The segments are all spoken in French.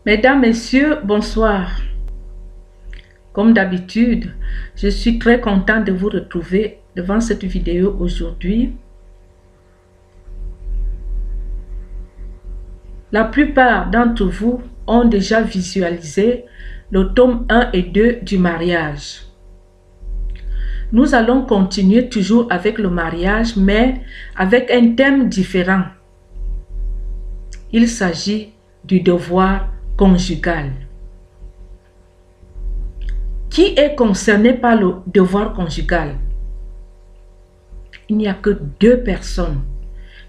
Mesdames, Messieurs, bonsoir. Comme d'habitude, je suis très content de vous retrouver devant cette vidéo aujourd'hui. La plupart d'entre vous ont déjà visualisé le tome 1 et 2 du mariage. Nous allons continuer toujours avec le mariage, mais avec un thème différent. Il s'agit du devoir conjugal. Qui est concerné par le devoir conjugal? Il n'y a que deux personnes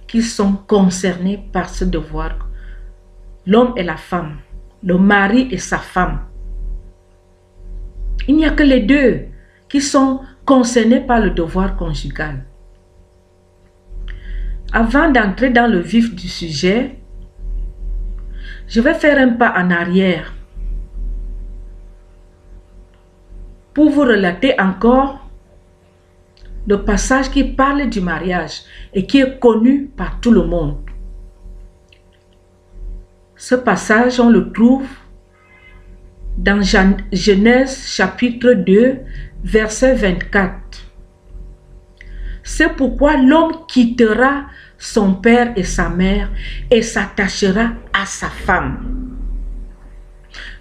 qui sont concernées par ce devoir. L'homme et la femme, le mari et sa femme. Il n'y a que les deux qui sont concernés par le devoir conjugal. Avant d'entrer dans le vif du sujet, je vais faire un pas en arrière pour vous relater encore le passage qui parle du mariage et qui est connu par tout le monde. Ce passage, on le trouve dans Genèse chapitre 2, verset 24. C'est pourquoi l'homme quittera son père et sa mère et s'attachera à sa femme.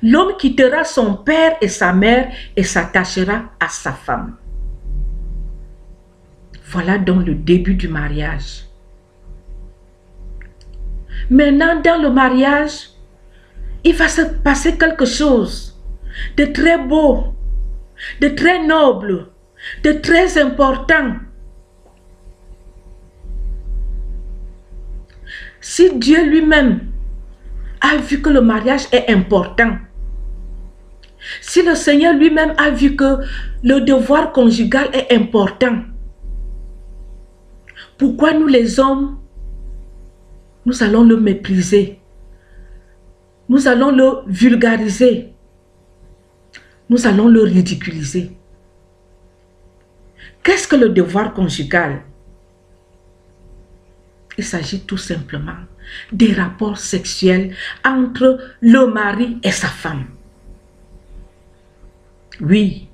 L'homme quittera son père et sa mère et s'attachera à sa femme. Voilà donc le début du mariage. Maintenant, dans le mariage, il va se passer quelque chose de très beau, de très noble, de très important. Si Dieu lui-même a vu que le mariage est important, si le Seigneur lui-même a vu que le devoir conjugal est important, pourquoi nous les hommes, nous allons le mépriser, nous allons le vulgariser, nous allons le ridiculiser? Qu'est-ce que le devoir conjugal? Il s'agit tout simplement des rapports sexuels entre le mari et sa femme. Oui,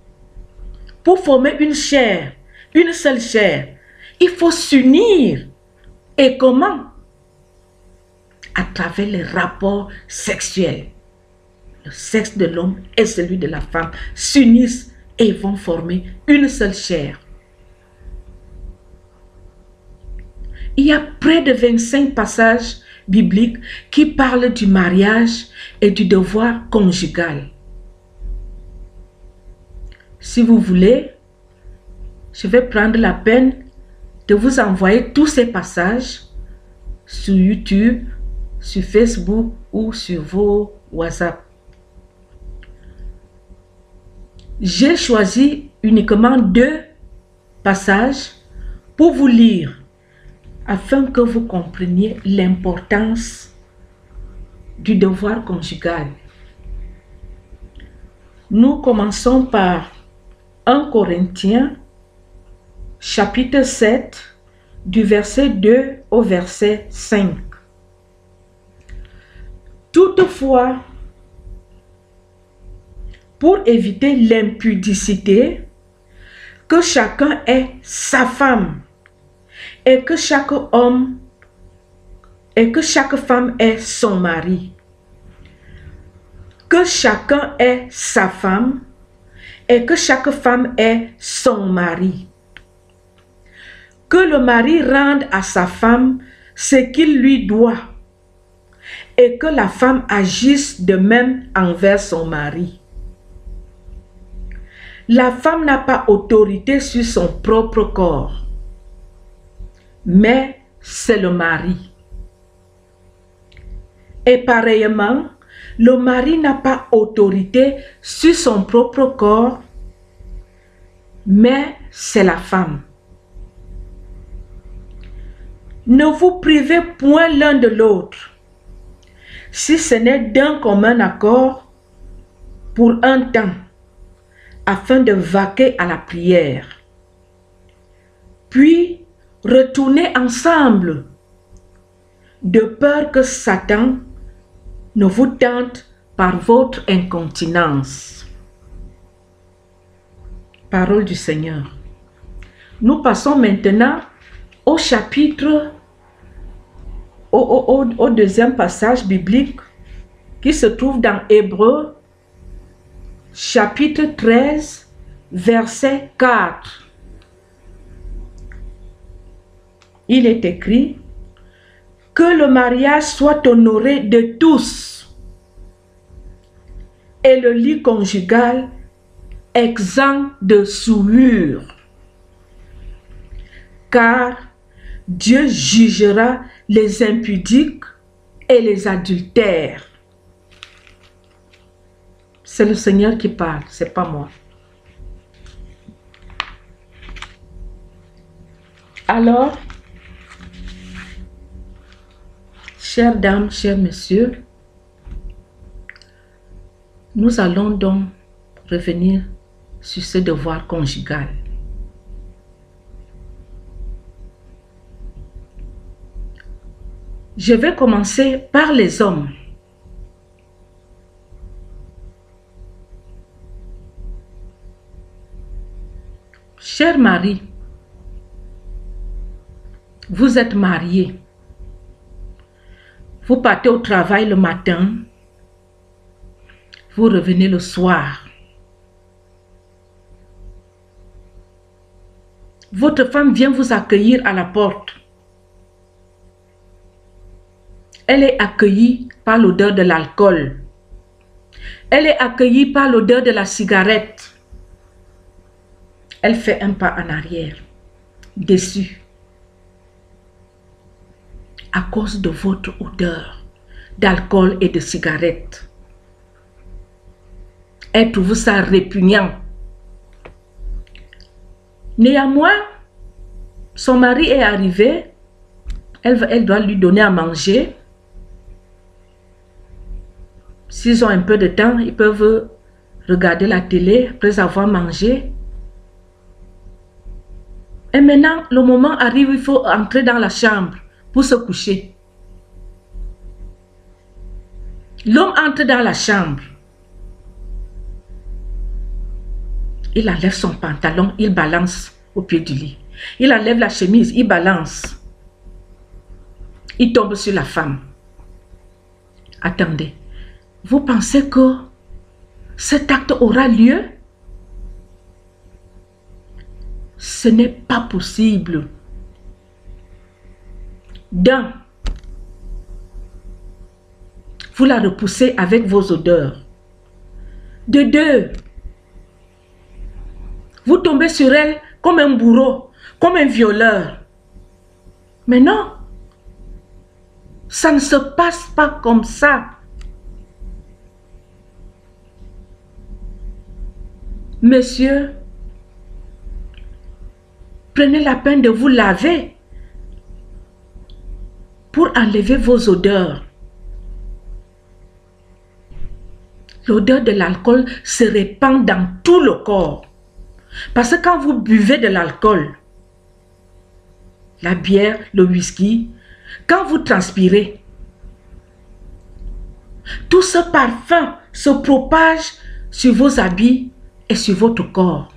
pour former une chair, une seule chair, il faut s'unir. Et comment? À travers les rapports sexuels. Le sexe de l'homme et celui de la femme s'unissent et vont former une seule chair. Il y a près de 25 passages bibliques qui parlent du mariage et du devoir conjugal. Si vous voulez, je vais prendre la peine de vous envoyer tous ces passages sur YouTube, sur Facebook ou sur vos WhatsApp. J'ai choisi uniquement 2 passages pour vous lire, afin que vous compreniez l'importance du devoir conjugal. Nous commençons par 1 Corinthiens, chapitre 7, du verset 2 au verset 5. Toutefois, pour éviter l'impudicité, que chacun ait sa femme, et que chaque homme et que chaque femme ait son mari. Que chacun ait sa femme et que chaque femme ait son mari. Que le mari rende à sa femme ce qu'il lui doit et que la femme agisse de même envers son mari. La femme n'a pas autorité sur son propre corps, mais c'est le mari. Et pareillement, le mari n'a pas autorité sur son propre corps, mais c'est la femme. Ne vous privez point l'un de l'autre, si ce n'est d'un commun accord pour un temps, afin de vaquer à la prière. Puis, retournez ensemble, de peur que Satan ne vous tente par votre incontinence. Parole du Seigneur. Nous passons maintenant au chapitre, au deuxième passage biblique qui se trouve dans Hébreux, chapitre 13, verset 4. Il est écrit que le mariage soit honoré de tous et le lit conjugal exempt de souillure, car Dieu jugera les impudiques et les adultères. C'est le Seigneur qui parle, c'est pas moi. Alors, chères dames, chers messieurs, nous allons donc revenir sur ce devoir conjugal. Je vais commencer par les hommes. Cher mari, vous êtes marié. Vous partez au travail le matin, vous revenez le soir. Votre femme vient vous accueillir à la porte. Elle est accueillie par l'odeur de l'alcool. Elle est accueillie par l'odeur de la cigarette. Elle fait un pas en arrière, déçue, à cause de votre odeur d'alcool et de cigarette. Elle trouve ça répugnant. Néanmoins, son mari est arrivé, elle doit lui donner à manger. S'ils ont un peu de temps, ils peuvent regarder la télé après avoir mangé. Et maintenant, le moment arrive, il faut entrer dans la chambre pour se coucher. L'homme entre dans la chambre. Il enlève son pantalon, il balance au pied du lit. Il enlève la chemise, il balance. Il tombe sur la femme. Attendez, vous pensez que cet acte aura lieu? Ce n'est pas possible. D'un, vous la repoussez avec vos odeurs. De deux, vous tombez sur elle comme un bourreau, comme un violeur. Mais non, ça ne se passe pas comme ça. Monsieur, prenez la peine de vous laver pour enlever vos odeurs. L'odeur de l'alcool se répand dans tout le corps. Parce que quand vous buvez de l'alcool, la bière, le whisky, quand vous transpirez, tout ce parfum se propage sur vos habits et sur votre corps.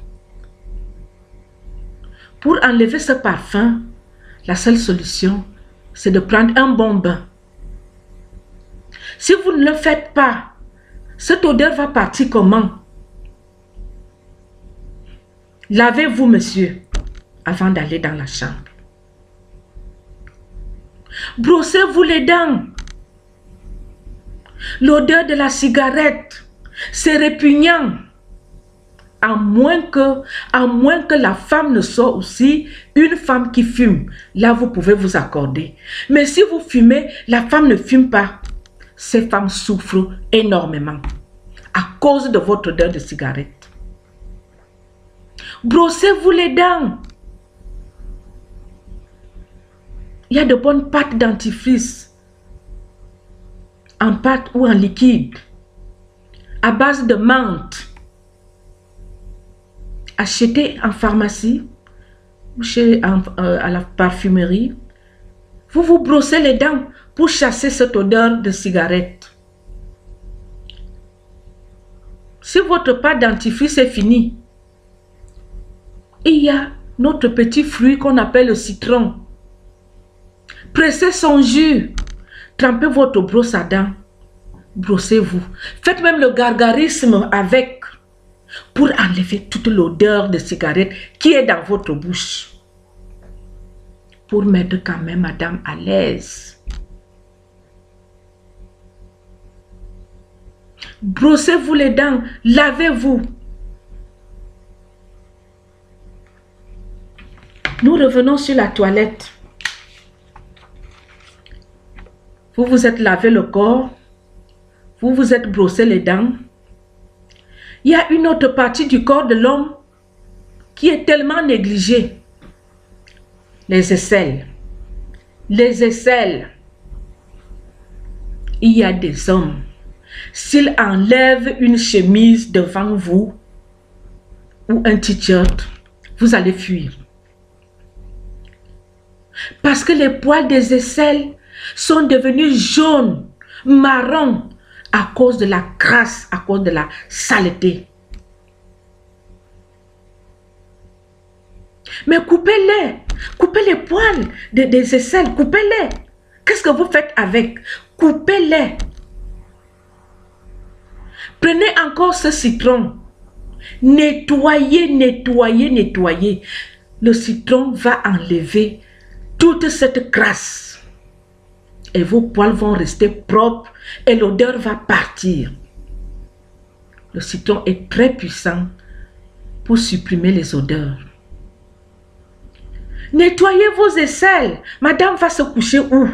Pour enlever ce parfum, la seule solution, c'est de prendre un bon bain. Si vous ne le faites pas, cette odeur va partir comment? Lavez-vous, monsieur, avant d'aller dans la chambre. Brossez-vous les dents. L'odeur de la cigarette, c'est répugnant. À moins que la femme ne soit aussi une femme qui fume. Là, vous pouvez vous accorder. Mais si vous fumez, la femme ne fume pas. Ces femmes souffrent énormément à cause de votre odeur de cigarette. Brossez-vous les dents. Il y a de bonnes pâtes dentifrice, en pâte ou en liquide, à base de menthe. Achetez en pharmacie ou à la parfumerie. Vous vous brossez les dents pour chasser cette odeur de cigarette. Si votre pâte dentifrice est finie, il y a notre petit fruit qu'on appelle le citron. Pressez son jus. Trempez votre brosse à dents. Brossez-vous. Faites même le gargarisme avec pour enlever toute l'odeur de cigarette qui est dans votre bouche. Pour mettre quand même madame à l'aise. Brossez-vous les dents. Lavez-vous. Nous revenons sur la toilette. Vous vous êtes lavé le corps. Vous vous êtes brossé les dents. Il y a une autre partie du corps de l'homme qui est tellement négligée. Les aisselles. Les aisselles. Il y a des hommes. S'ils enlèvent une chemise devant vous ou un t-shirt, vous allez fuir. Parce que les poils des aisselles sont devenus jaunes, marrons, à cause de la crasse, à cause de la saleté. Mais coupez-les. Coupez les poils des aisselles. Coupez-les. Qu'est-ce que vous faites avec? Coupez-les. Prenez encore ce citron. Nettoyez, nettoyez, nettoyez. Le citron va enlever toute cette crasse. Et vos poils vont rester propres et l'odeur va partir. Le citron est très puissant pour supprimer les odeurs. Nettoyez vos aisselles. Madame va se coucher où?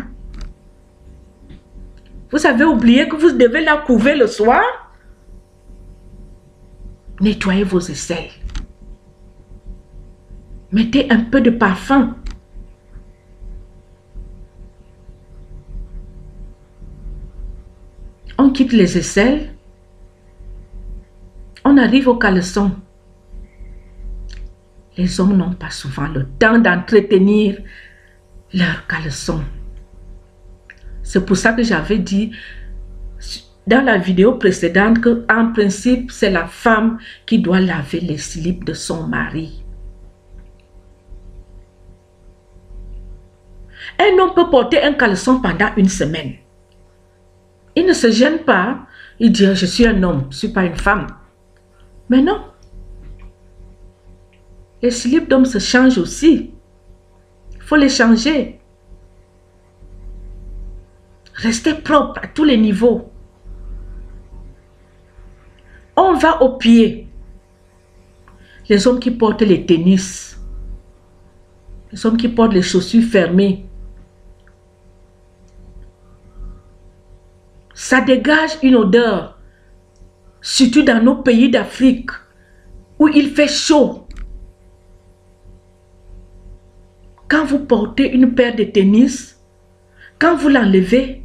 Vous avez oublié que vous devez la couver le soir? Nettoyez vos aisselles. Mettez un peu de parfum. On quitte les aisselles. On arrive au caleçon. Les hommes n'ont pas souvent le temps d'entretenir leur caleçon. C'est pour ça que j'avais dit dans la vidéo précédente qu'en principe, c'est la femme qui doit laver les slips de son mari. Un homme peut porter un caleçon pendant une semaine. Il ne se gêne pas. Il dit, je suis un homme, je ne suis pas une femme. Mais non. Les slips d'hommes se changent aussi. Il faut les changer. Restez propre à tous les niveaux. On va au pied. Les hommes qui portent les tennis. Les hommes qui portent les chaussures fermées. Ça dégage une odeur. Surtout dans nos pays d'Afrique où il fait chaud. Quand vous portez une paire de tennis, quand vous l'enlevez,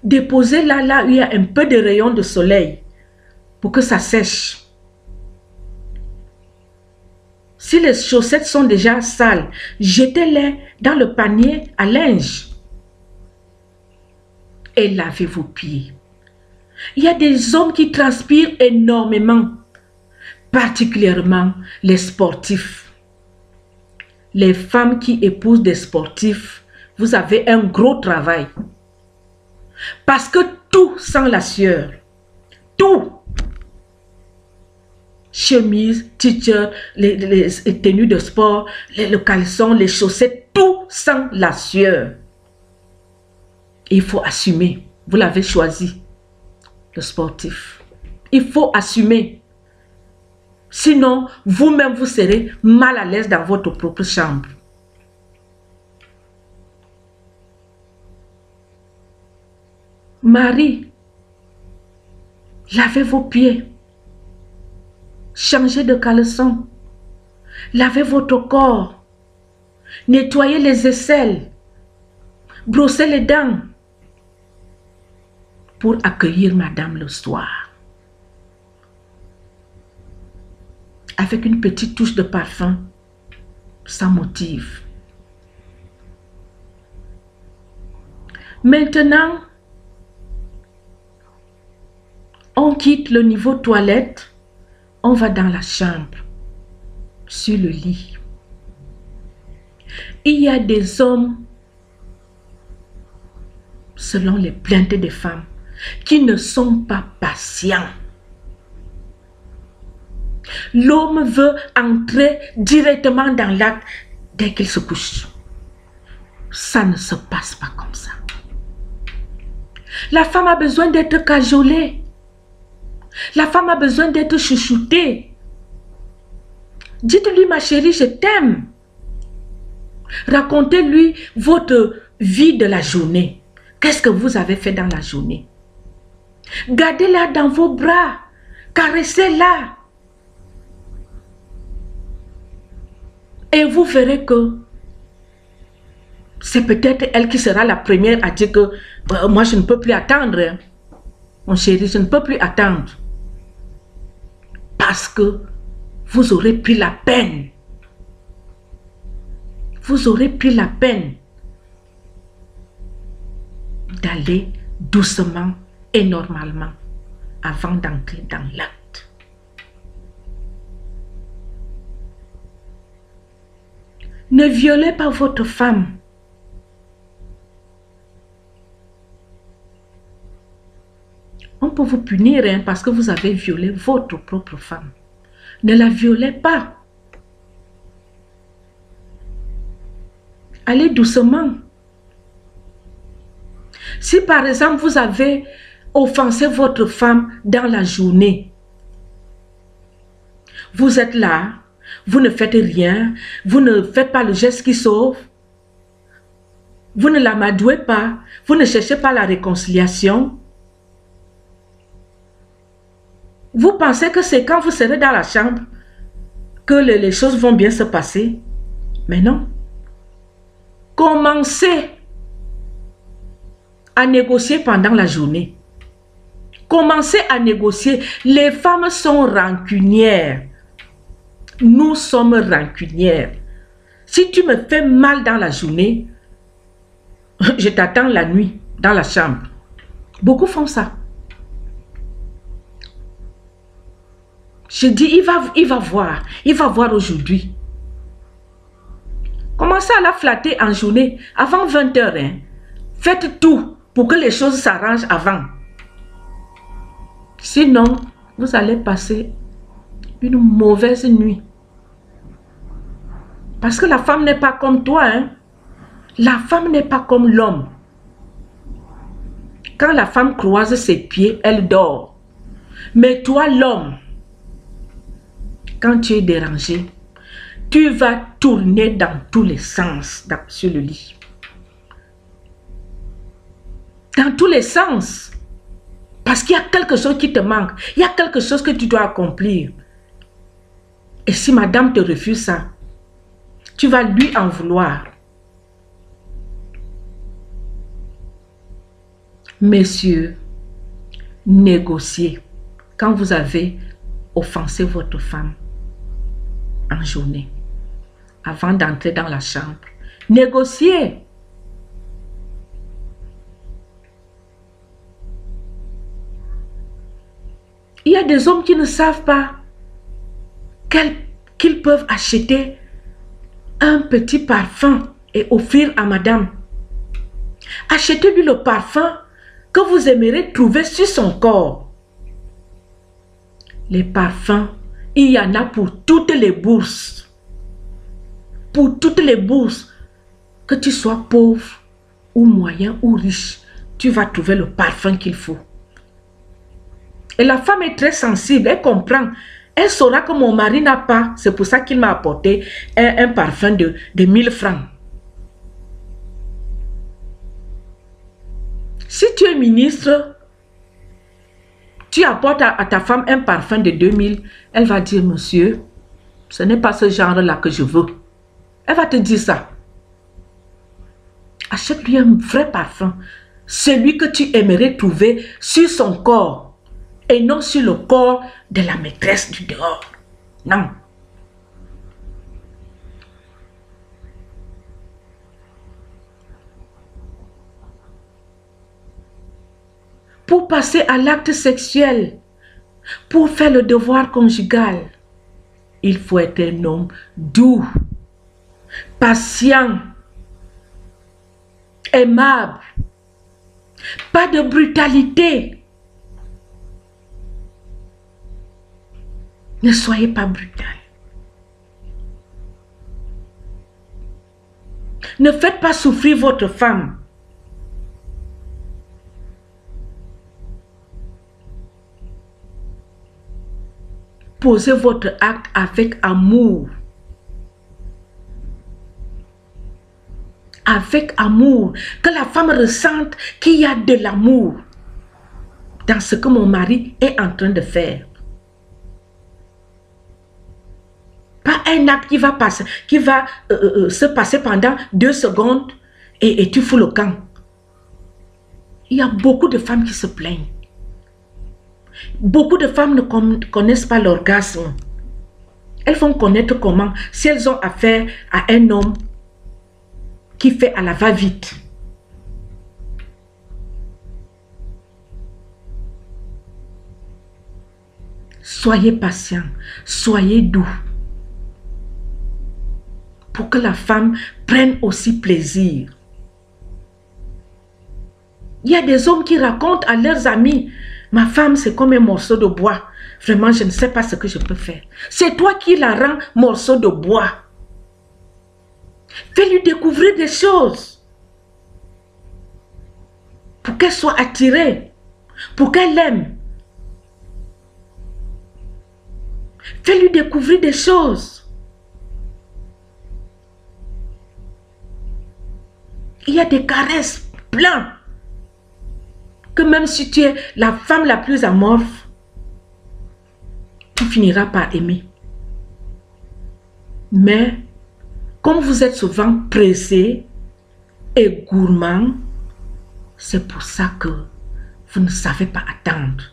déposez-la là où il y a un peu de rayon de soleil pour que ça sèche. Si les chaussettes sont déjà sales, jetez-les dans le panier à linge et lavez vos pieds. Il y a des hommes qui transpirent énormément, particulièrement les sportifs. Les femmes qui épousent des sportifs, vous avez un gros travail. Parce que tout sent la sueur. Tout. Chemise, t-shirt, les tenues de sport, le caleçon, les chaussettes, tout sent la sueur. Et il faut assumer. Vous l'avez choisi, le sportif. Il faut assumer. Sinon, vous-même, vous serez mal à l'aise dans votre propre chambre. Marie, lavez vos pieds. Changez de caleçon. Lavez votre corps. Nettoyez les aisselles. Brossez les dents. Pour accueillir madame le soir. Avec une petite touche de parfum, sans motif. Maintenant, On quitte le niveau toilette, on va dans la chambre, sur le lit. Il y a des hommes, selon les plaintes des femmes, qui ne sont pas patients. L'homme veut entrer directement dans l'acte dès qu'il se couche. Ça ne se passe pas comme ça. La femme a besoin d'être cajolée. La femme a besoin d'être chouchoutée. Dites-lui, ma chérie, je t'aime. Racontez-lui votre vie de la journée. Qu'est-ce que vous avez fait dans la journée? Gardez-la dans vos bras. Caressez-la. Et vous verrez que c'est peut-être elle qui sera la première à dire que moi je ne peux plus attendre. Mon chéri, je ne peux plus attendre. Parce que vous aurez pris la peine. Vous aurez pris la peine d'aller doucement et normalement avant d'entrer dans l'acte. Ne violez pas votre femme. On peut vous punir parce que vous avez violé votre propre femme. Ne la violez pas. Allez doucement. Si par exemple vous avez offensé votre femme dans la journée, vous êtes là, vous ne faites rien, vous ne faites pas le geste qui sauve, vous ne l'amadouez pas, vous ne cherchez pas la réconciliation. Vous pensez que c'est quand vous serez dans la chambre que les choses vont bien se passer? Mais non. Commencez à négocier pendant la journée. Commencez à négocier. Les femmes sont rancunières. Nous sommes rancunières. Si tu me fais mal dans la journée, je t'attends la nuit dans la chambre. Beaucoup font ça. Je dis, il va voir aujourd'hui. Commencez à la flatter en journée, avant 20 h. Hein. Faites tout pour que les choses s'arrangent avant. Sinon, vous allez passer une mauvaise nuit. Parce que la femme n'est pas comme toi. Hein. La femme n'est pas comme l'homme. Quand la femme croise ses pieds, elle dort. Mais toi, l'homme, quand tu es dérangé, tu vas tourner dans tous les sens sur le lit. Dans tous les sens. Parce qu'il y a quelque chose qui te manque. Il y a quelque chose que tu dois accomplir. Et si madame te refuse ça, tu vas lui en vouloir. Messieurs, négociez quand vous avez offensé votre femme en journée, avant d'entrer dans la chambre. Négociez. Il y a des hommes qui ne savent pas qu'ils peuvent acheter un petit parfum et offrir à madame. Achetez-lui le parfum que vous aimerez trouver sur son corps. Les parfums, il y en a pour toutes les bourses. Pour toutes les bourses. Que tu sois pauvre ou moyen ou riche, tu vas trouver le parfum qu'il faut. Et la femme est très sensible, elle comprend. Elle saura que mon mari n'a pas. C'est pour ça qu'il m'a apporté un parfum de 1000 francs. Si tu es ministre, tu apportes à ta femme un parfum de 2000, elle va dire, monsieur, ce n'est pas ce genre-là que je veux. Elle va te dire ça. Achète-lui un vrai parfum. Celui que tu aimerais trouver sur son corps. Et non sur le corps de la maîtresse du dehors. Non. Pour passer à l'acte sexuel, Pour faire le devoir conjugal, il faut être un homme doux, patient, aimable, pas de brutalité. Ne soyez pas brutal. Ne faites pas souffrir votre femme. Posez votre acte avec amour. Avec amour. Que la femme ressente qu'il y a de l'amour dans ce que mon mari est en train de faire. Pas un acte qui va se passer pendant 2 secondes et tu fous le camp. Il y a beaucoup de femmes qui se plaignent. Beaucoup de femmes ne connaissent pas l'orgasme. Elles vont connaître comment si elles ont affaire à un homme qui fait à la va-vite. Soyez patient, soyez doux. Pour que la femme prenne aussi plaisir. Il y a des hommes qui racontent à leurs amis, ma femme c'est comme un morceau de bois. Vraiment, je ne sais pas ce que je peux faire. C'est toi qui la rends morceau de bois. Fais-lui découvrir des choses. Pour qu'elle soit attirée. Pour qu'elle aime. Fais-lui découvrir des choses. Il y a des caresses pleines. Que même si tu es la femme la plus amorphe, tu finiras par aimer. Mais, comme vous êtes souvent pressé et gourmand, c'est pour ça que vous ne savez pas attendre.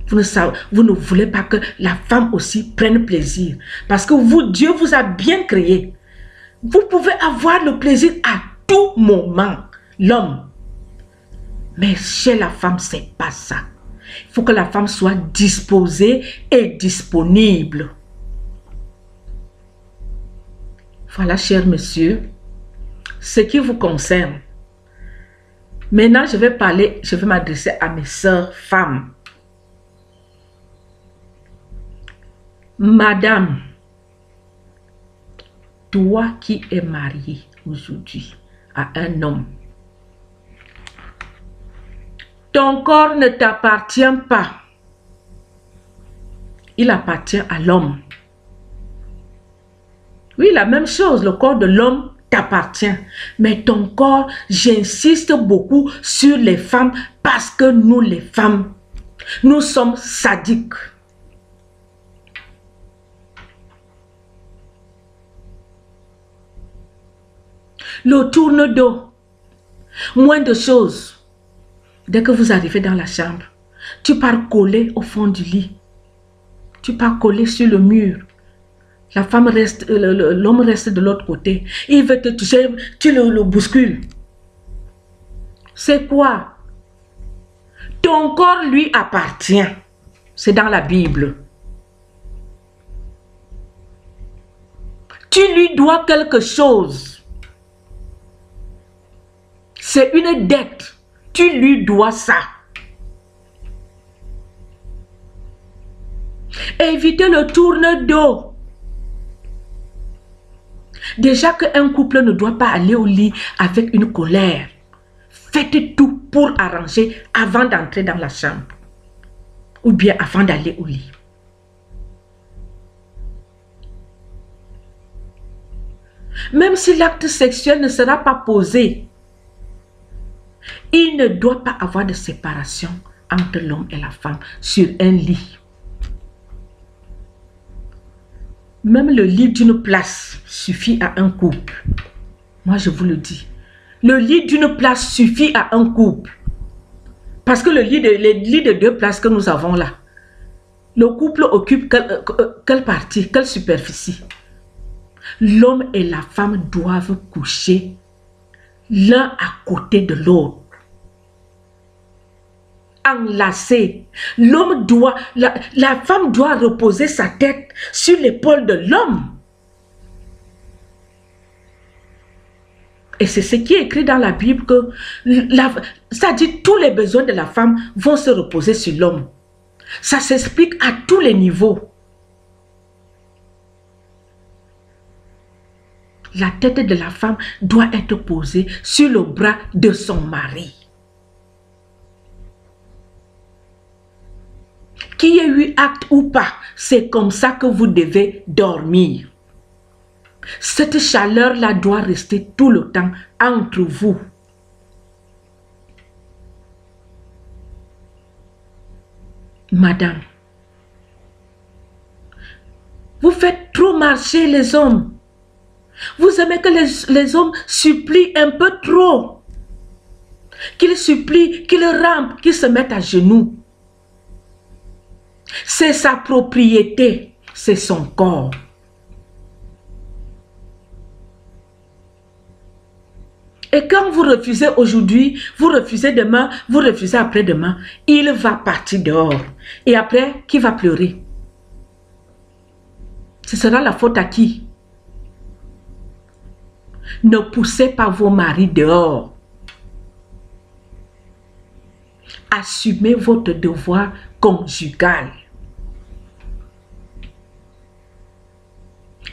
Vous ne voulez pas que la femme aussi prenne plaisir. Parce que vous, Dieu vous a bien créé. Vous pouvez avoir le plaisir à tout moment, l'homme. Mais chez la femme, c'est pas ça. Il faut que la femme soit disposée et disponible. Voilà, cher monsieur, ce qui vous concerne. Maintenant, je vais m'adresser à mes sœurs femmes. Madame, toi qui es mariée aujourd'hui à un homme, ton corps ne t'appartient pas. Il appartient à l'homme. Oui, la même chose, le corps de l'homme t'appartient. Mais ton corps, j'insiste beaucoup sur les femmes parce que nous les femmes, nous sommes sadiques. Le tourne-dos, moins de choses. Dès que vous arrivez dans la chambre, tu pars coller au fond du lit. Tu pars coller sur le mur. La femme reste, l'homme reste de l'autre côté. Il veut te toucher, tu le bouscules. C'est quoi? Ton corps lui appartient. C'est dans la Bible. Tu lui dois quelque chose. C'est une dette. Tu lui dois ça. Évitez le tourne-dos. Déjà qu'un couple ne doit pas aller au lit avec une colère. Faites tout pour arranger avant d'entrer dans la chambre. Ou bien avant d'aller au lit. Même si l'acte sexuel ne sera pas posé, il ne doit pas avoir de séparation entre l'homme et la femme sur un lit. Même le lit d'une place suffit à un couple. Moi, je vous le dis. Le lit d'une place suffit à un couple. Parce que les lits de 2 places que nous avons là, le couple occupe quelle partie, quelle superficie? L'homme et la femme doivent coucher l'un à côté de l'autre. enlacée. La femme doit reposer sa tête sur l'épaule de l'homme. Et c'est ce qui est écrit dans la Bible que ça dit tous les besoins de la femme vont se reposer sur l'homme. Ça s'explique à tous les niveaux. La tête de la femme doit être posée sur le bras de son mari. Qu'il y ait eu acte ou pas, c'est comme ça que vous devez dormir. Cette chaleur-là doit rester tout le temps entre vous. Madame, vous faites trop marcher les hommes. Vous aimez que les hommes supplient un peu trop. Qu'ils supplient, qu'ils rampent, qu'ils se mettent à genoux. C'est sa propriété, c'est son corps. Et quand vous refusez aujourd'hui, vous refusez demain, vous refusez après-demain, il va partir dehors. Et après, qui va pleurer? Ce sera la faute à qui? Ne poussez pas vos maris dehors. Assumez votre devoir conjugal.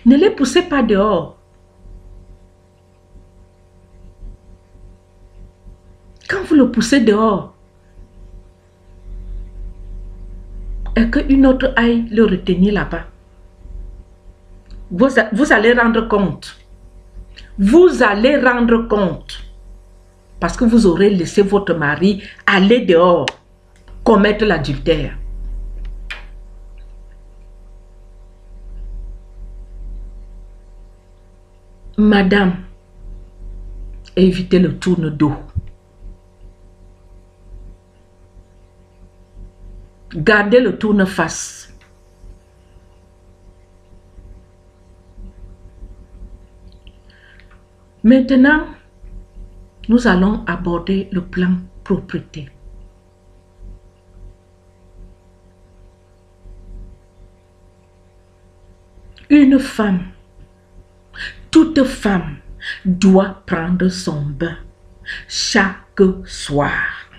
Ne les poussez pas dehors. Quand vous le poussez dehors, et qu'une autre aille le retenir là-bas, vous allez rendre compte. Vous allez rendre compte. Parce que vous aurez laissé votre mari aller dehors, commettre l'adultère. Madame, évitez le tourne-dos. Gardez le tourne-face. Maintenant, nous allons aborder le plan propreté. Une femme, toute femme doit prendre son bain chaque soir.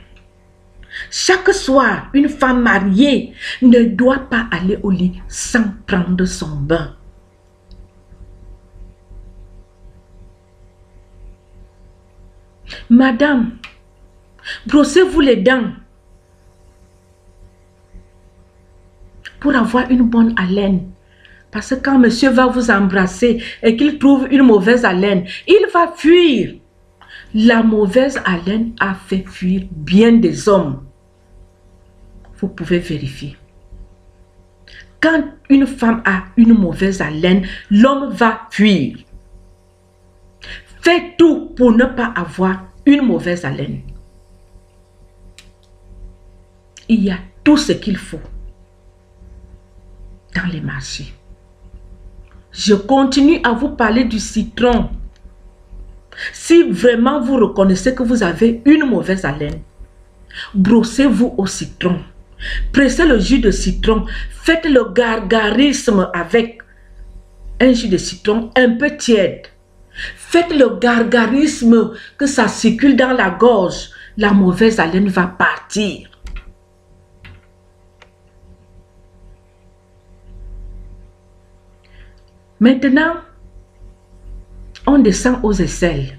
Chaque soir, une femme mariée ne doit pas aller au lit sans prendre son bain. Madame, brossez-vous les dents pour avoir une bonne haleine. Parce que quand monsieur va vous embrasser et qu'il trouve une mauvaise haleine, il va fuir. La mauvaise haleine a fait fuir bien des hommes. Vous pouvez vérifier. Quand une femme a une mauvaise haleine, l'homme va fuir. Faites tout pour ne pas avoir une mauvaise haleine. Il y a tout ce qu'il faut dans les marchés. Je continue à vous parler du citron. Si vraiment vous reconnaissez que vous avez une mauvaise haleine, brossez-vous au citron. Pressez le jus de citron. Faites le gargarisme avec un jus de citron un peu tiède. Faites le gargarisme, que ça circule dans la gorge. La mauvaise haleine va partir. Maintenant, on descend aux aisselles.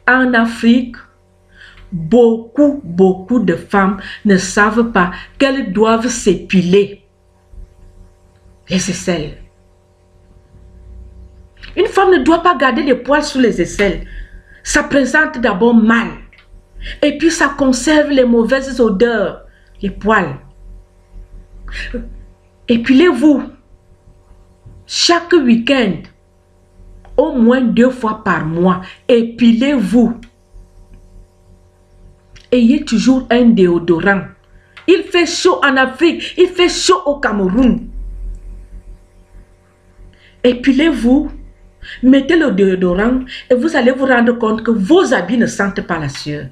En Afrique, beaucoup de femmes ne savent pas qu'elles doivent s'épiler les aisselles. Une femme ne doit pas garder les poils sous les aisselles. Ça présente d'abord mal. Et puis ça conserve les mauvaises odeurs, les poils. Épilez-vous chaque week-end, au moins 2 fois par mois. Épilez-vous. Ayez toujours un déodorant. Il fait chaud en Afrique, il fait chaud au Cameroun. Épilez-vous, mettez le déodorant et vous allez vous rendre compte que vos habits ne sentent pas la sueur.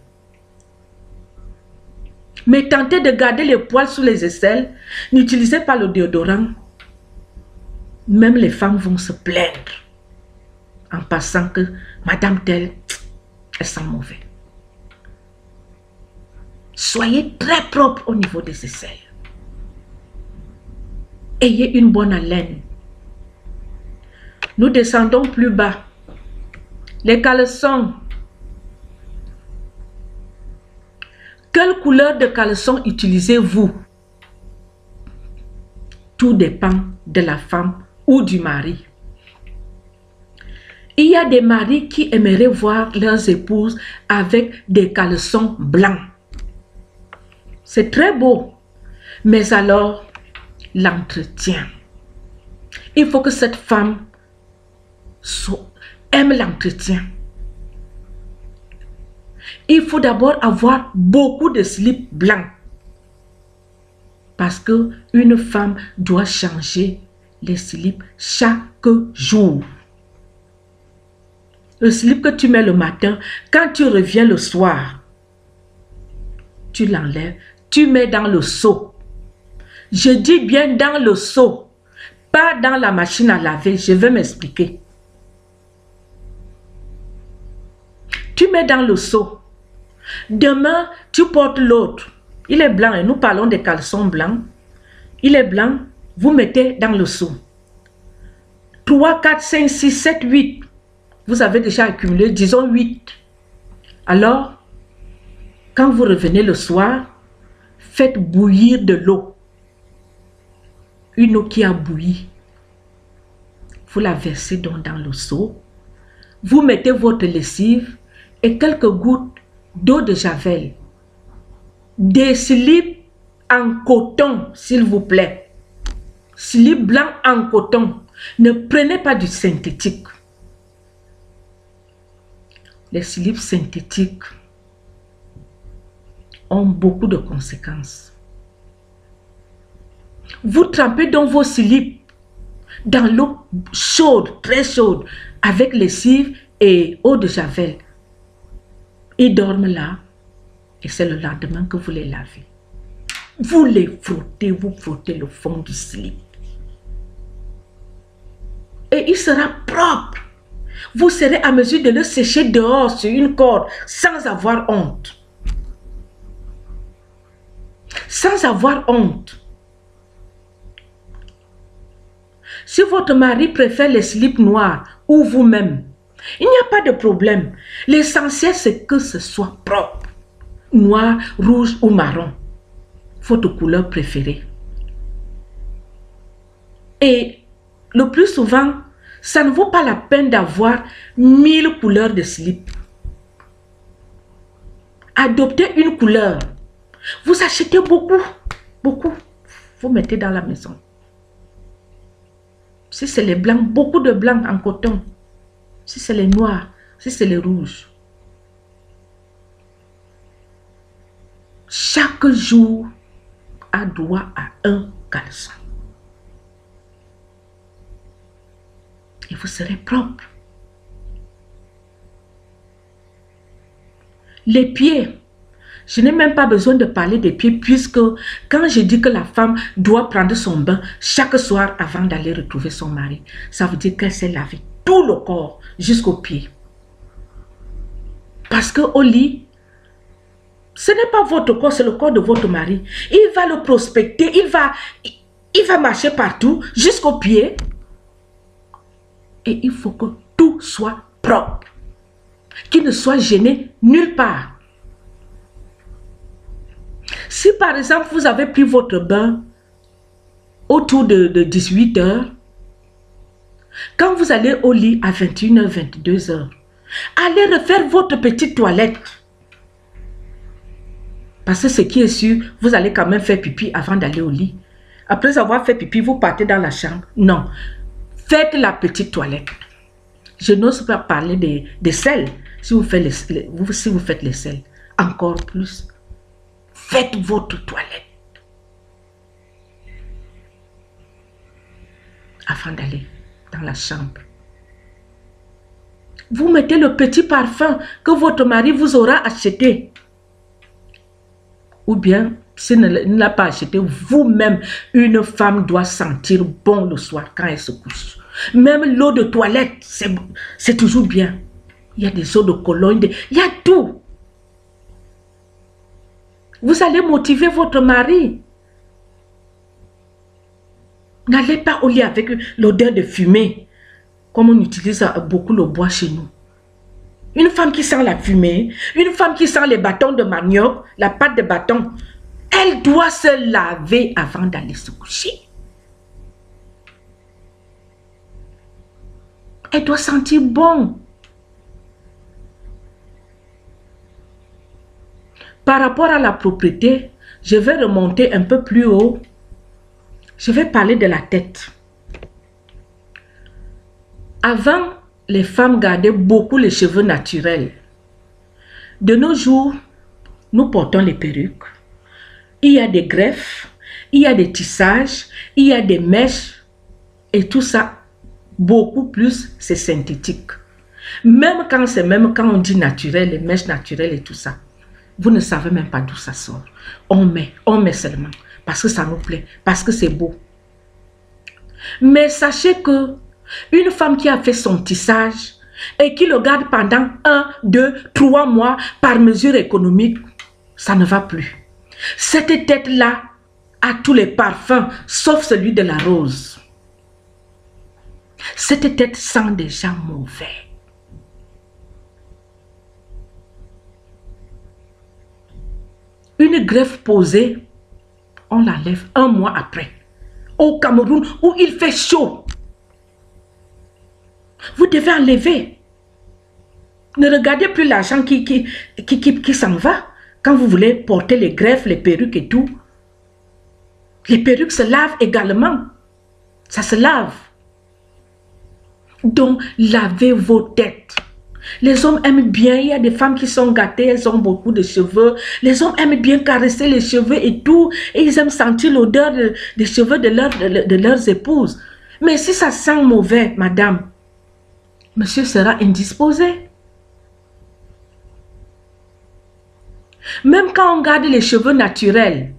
Mais tentez de garder les poils sous les aisselles. N'utilisez pas le déodorant. Même les femmes vont se plaindre en passant que Madame telle, elle sent mauvais. Soyez très propre au niveau des aisselles. Ayez une bonne haleine. Nous descendons plus bas. Les caleçons. Quelle couleur de caleçon utilisez-vous? Tout dépend de la femme ou du mari. Il y a des maris qui aimeraient voir leurs épouses avec des caleçons blancs. C'est très beau. Mais alors, l'entretien. Il faut que cette femme aime l'entretien. Il faut d'abord avoir beaucoup de slips blancs. Parce qu'une femme doit changer les slips chaque jour. Le slip que tu mets le matin, quand tu reviens le soir, tu l'enlèves, tu mets dans le seau. Je dis bien dans le seau, pas dans la machine à laver. Je vais m'expliquer. Tu mets dans le seau. Demain, tu portes l'autre. Il est blanc et nous parlons des caleçons blancs. Il est blanc, vous mettez dans le seau. 3, 4, 5, 6, 7, 8. Vous avez déjà accumulé, disons 8. Alors, quand vous revenez le soir, faites bouillir de l'eau. Une eau qui a bouilli. Vous la versez donc dans le seau. Vous mettez votre lessive et quelques gouttes d'eau de javel. Des slips en coton, s'il vous plaît. Slips blancs en coton. Ne prenez pas du synthétique. Les slips synthétiques ont beaucoup de conséquences. Vous trempez donc vos slips dans l'eau chaude, très chaude, avec lessive et eau de javel. Ils dorment là et c'est le lendemain que vous les lavez. Vous les frottez, vous frottez le fond du slip. Et il sera propre. Vous serez à mesure de le sécher dehors sur une corde sans avoir honte. Sans avoir honte. Si votre mari préfère les slips noirs ou vous-même, il n'y a pas de problème. L'essentiel, c'est que ce soit propre. Noir, rouge ou marron. Votre couleur préférée. Et le plus souvent, ça ne vaut pas la peine d'avoir 1000 couleurs de slip. Adoptez une couleur. Vous achetez beaucoup, beaucoup. Vous mettez dans la maison. Si c'est les blancs, beaucoup de blancs en coton. Si c'est les noirs, si c'est les rouges. Chaque jour a droit à un caleçon. Et vous serez propre. Les pieds. Je n'ai même pas besoin de parler des pieds puisque quand je dis que la femme doit prendre son bain chaque soir avant d'aller retrouver son mari, ça veut dire qu'elle s'est lavé tout le corps jusqu'aux pieds. Parce qu'au lit, ce n'est pas votre corps, c'est le corps de votre mari. Il va le prospecter, il va marcher partout jusqu'aux pieds. Et il faut que tout soit propre. Qu'il ne soit gêné nulle part. Si par exemple vous avez pris votre bain autour de 18 h, quand vous allez au lit à 21 h, 22 h, allez refaire votre petite toilette. Parce que ce qui est sûr, vous allez quand même faire pipi avant d'aller au lit. Après avoir fait pipi, vous partez dans la chambre. Non. Faites la petite toilette. Je n'ose pas parler des selles. Si vous faites les selles, encore plus. Faites votre toilette. Avant d'aller dans la chambre. Vous mettez le petit parfum que votre mari vous aura acheté. ou bien, s'il ne l'a pas acheté, vous-même, une femme doit sentir bon le soir quand elle se couche. Même l'eau de toilette, c'est toujours bien. Il y a des eaux de Cologne, il y a tout. Vous allez motiver votre mari. N'allez pas au lit avec l'odeur de fumée, comme on utilise beaucoup le bois chez nous. Une femme qui sent la fumée, une femme qui sent les bâtons de manioc, la pâte de bâton, elle doit se laver avant d'aller se coucher. Elle doit sentir bon. Par rapport à la propreté, je vais remonter un peu plus haut. Je vais parler de la tête. Avant, les femmes gardaient beaucoup les cheveux naturels. De nos jours, nous portons les perruques. Il y a des greffes, il y a des tissages, il y a des mèches. Et tout ça, beaucoup plus, c'est synthétique. Même quand on dit naturel, les mèches naturelles et tout ça, vous ne savez même pas d'où ça sort. On met seulement. Parce que ça nous plaît, parce que c'est beau. Mais sachez que une femme qui a fait son tissage et qui le garde pendant 1, 2, 3 mois par mesure économique, ça ne va plus. Cette tête-là a tous les parfums, sauf celui de la rose. Cette tête sent déjà mauvais. Une greffe posée, on la lève 1 mois après. Au Cameroun, où il fait chaud. Vous devez enlever. Ne regardez plus l'argent qui s'en va. Quand vous voulez porter les greffes, les perruques et tout. Les perruques se lavent également. Ça se lave. Donc, lavez vos têtes. Les hommes aiment bien, il y a des femmes qui sont gâtées, elles ont beaucoup de cheveux. Les hommes aiment bien caresser les cheveux et tout. Et ils aiment sentir l'odeur des cheveux de leurs épouses. Mais si ça sent mauvais, madame, monsieur sera indisposé. Même quand on garde les cheveux naturels,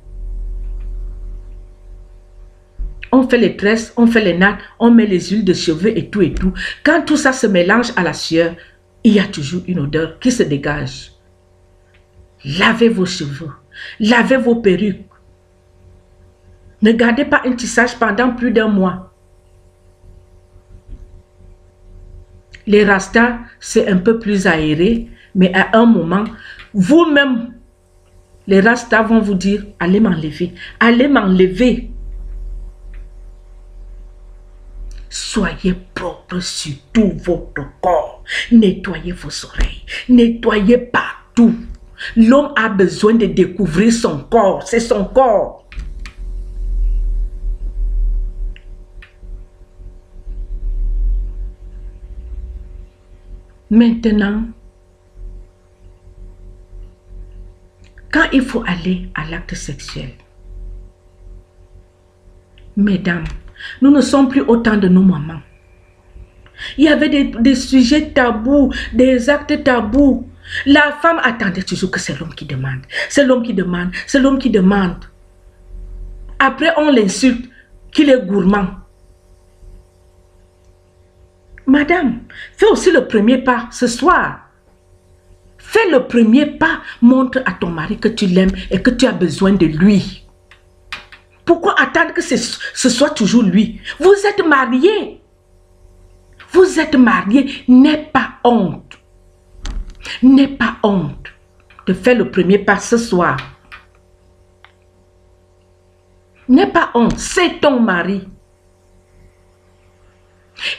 on fait les tresses, on fait les nattes, on met les huiles de cheveux et tout et tout. Quand tout ça se mélange à la sueur, il y a toujours une odeur qui se dégage. Lavez vos cheveux, lavez vos perruques. Ne gardez pas un tissage pendant plus d'1 mois. Les rastas, c'est un peu plus aéré, mais à un moment, vous-même, les rastas vont vous dire, allez m'enlever, allez m'enlever. Soyez propre sur tout votre corps. Nettoyez vos oreilles. Nettoyez partout. L'homme a besoin de découvrir son corps. C'est son corps. Maintenant, quand il faut aller à l'acte sexuel, mesdames, nous ne sommes plus autant de nos mamans. Il y avait des sujets tabous, des actes tabous. La femme attendait toujours que c'est l'homme qui demande. C'est l'homme qui demande, c'est l'homme qui demande. Après, on l'insulte qu'il est gourmand. Madame, fais aussi le premier pas ce soir. Fais le premier pas, montre à ton mari que tu l'aimes et que tu as besoin de lui. Pourquoi attendre que ce soit toujours lui? Vous êtes mariés. Vous êtes mariés. N'aie pas honte. N'aie pas honte de faire le premier pas ce soir. N'aie pas honte. C'est ton mari.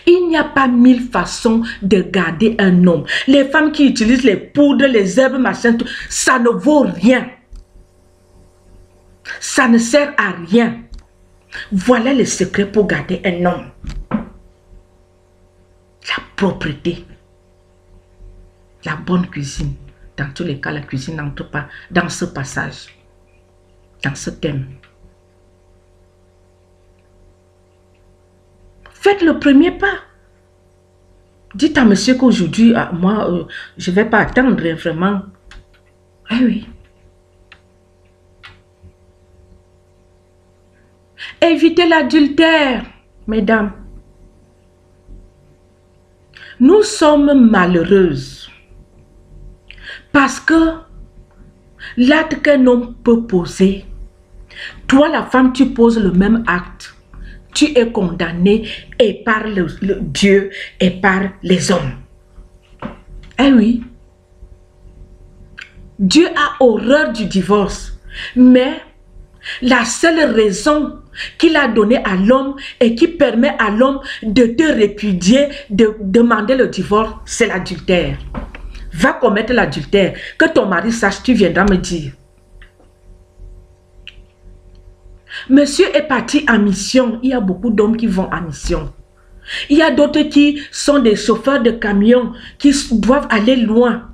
Il n'y a pas 1000 façons de garder un homme. Les femmes qui utilisent les poudres, les herbes, machin, tout, ça ne vaut rien. Ça ne sert à rien. Voilà le secret pour garder un homme. La propreté. La bonne cuisine. Dans tous les cas, la cuisine n'entre pas dans ce passage. Dans ce thème. Faites le premier pas. Dites à monsieur qu'aujourd'hui, moi, je ne vais pas attendre vraiment. Eh oui. Évitez l'adultère, mesdames. Nous sommes malheureuses parce que l'acte qu'un homme peut poser, toi la femme, tu poses le même acte. Tu es condamné et par le Dieu et par les hommes. Eh oui. Dieu a horreur du divorce. Mais la seule raison qu'il a donnée à l'homme et qui permet à l'homme de te répudier, de demander le divorce, c'est l'adultère. Va commettre l'adultère. Que ton mari sache, tu viendras me dire. Monsieur est parti en mission. Il y a beaucoup d'hommes qui vont en mission. Il y a d'autres qui sont des chauffeurs de camions, qui doivent aller loin.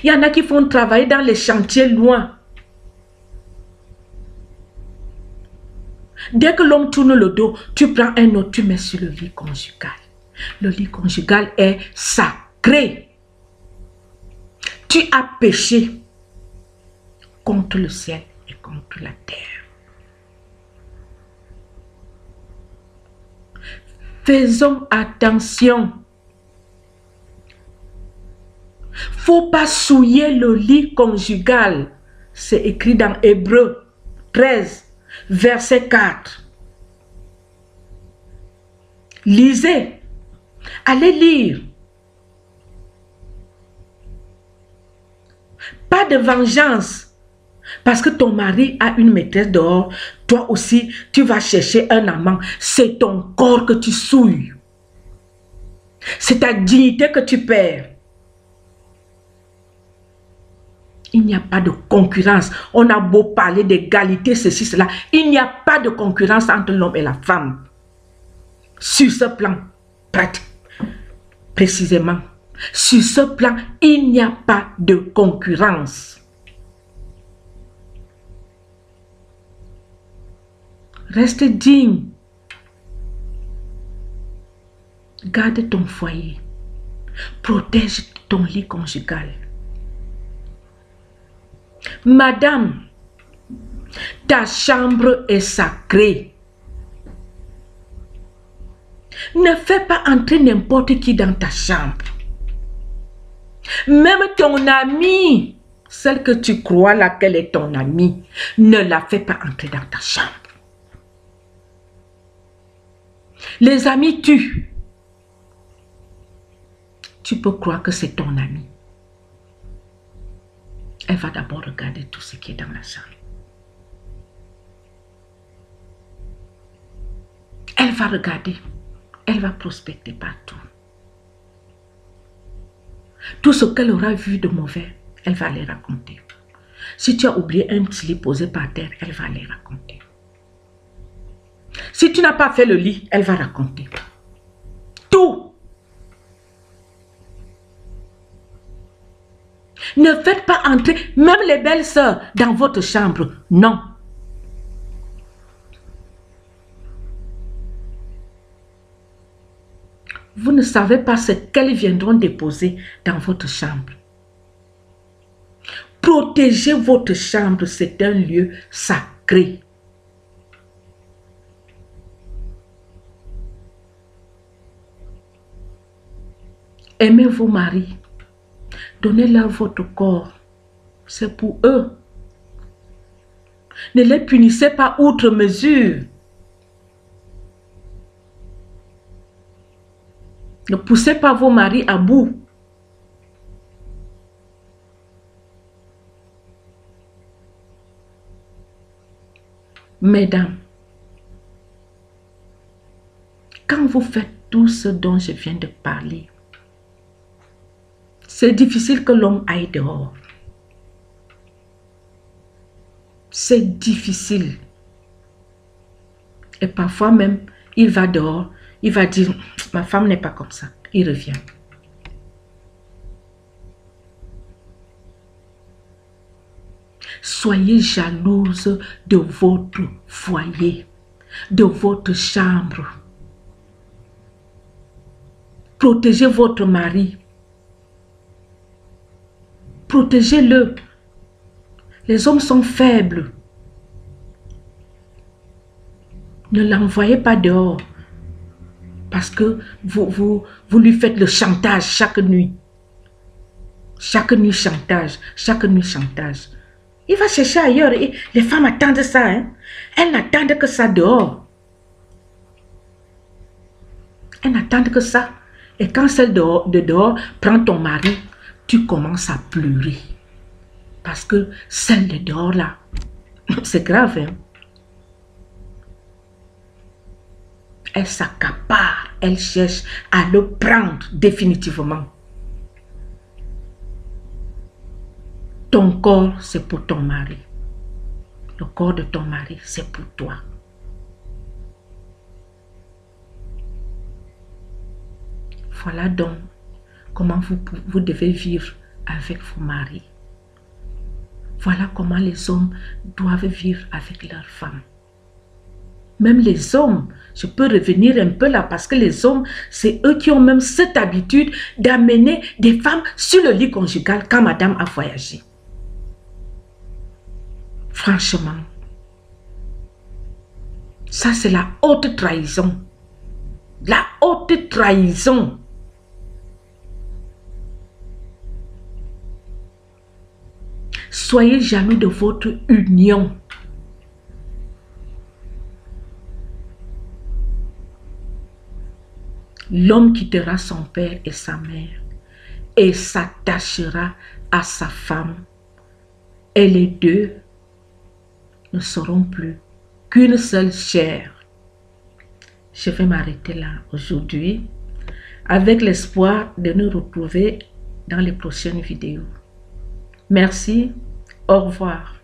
Il y en a qui font travailler dans les chantiers loin. Dès que l'homme tourne le dos, tu prends un autre, tu mets sur le lit conjugal. Le lit conjugal est sacré. Tu as péché contre le ciel et contre la terre. Faisons attention. Faut pas souiller le lit conjugal. C'est écrit dans Hébreux 13, verset 4. Lisez. Allez lire. Pas de vengeance. Parce que ton mari a une maîtresse dehors. Toi aussi, tu vas chercher un amant. C'est ton corps que tu souilles. C'est ta dignité que tu perds. Il n'y a pas de concurrence. On a beau parler d'égalité, ceci, cela. Il n'y a pas de concurrence entre l'homme et la femme. Sur ce plan, pratique, précisément. Sur ce plan, il n'y a pas de concurrence. Reste digne. Garde ton foyer. Protège ton lit conjugal. Madame, ta chambre est sacrée. Ne fais pas entrer n'importe qui dans ta chambre. Même ton amie, celle que tu crois laquelle est ton amie, ne la fais pas entrer dans ta chambre. Les amis tuent. Tu peux croire que c'est ton ami. Elle va d'abord regarder tout ce qui est dans la chambre. Elle va regarder. Elle va prospecter partout. Tout ce qu'elle aura vu de mauvais, elle va les raconter. Si tu as oublié un petit lit posé par terre, elle va les raconter. Si tu n'as pas fait le lit, elle va raconter. Tout. Ne faites pas entrer même les belles sœurs dans votre chambre. Non. Vous ne savez pas ce qu'elles viendront déposer dans votre chambre. Protégez votre chambre, c'est un lieu sacré. Aimez vos maris. Donnez-leur votre corps. C'est pour eux. Ne les punissez pas outre mesure. Ne poussez pas vos maris à bout. Mesdames, quand vous faites tout ce dont je viens de parler, c'est difficile que l'homme aille dehors. C'est difficile. Et parfois même, il va dehors, il va dire, ma femme n'est pas comme ça. Il revient. Soyez jalouse de votre foyer, de votre chambre. Protégez votre mari. Protégez-le. Les hommes sont faibles. Ne l'envoyez pas dehors. Parce que vous lui faites le chantage chaque nuit. Chaque nuit chantage. Chaque nuit chantage. Il va chercher ailleurs. Et les femmes attendent ça. Hein? Elles n'attendent que ça dehors. Elles n'attendent que ça. Et quand celle de dehors prend ton mari, tu commences à pleurer. Parce que celle de dehors là, c'est grave. Hein? Elle s'accapare, elle cherche à le prendre définitivement. Ton corps, c'est pour ton mari. Le corps de ton mari, c'est pour toi. Voilà donc comment vous devez vivre avec vos maris. Voilà comment les hommes doivent vivre avec leurs femmes. Même les hommes, je peux revenir un peu là parce que les hommes, c'est eux qui ont même cette habitude d'amener des femmes sur le lit conjugal quand madame a voyagé. Franchement, ça c'est la haute trahison. La haute trahison. Soyez jaloux de votre union. L'homme quittera son père et sa mère et s'attachera à sa femme. Et les deux ne seront plus qu'une seule chair. Je vais m'arrêter là aujourd'hui avec l'espoir de nous retrouver dans les prochaines vidéos. Merci, au revoir.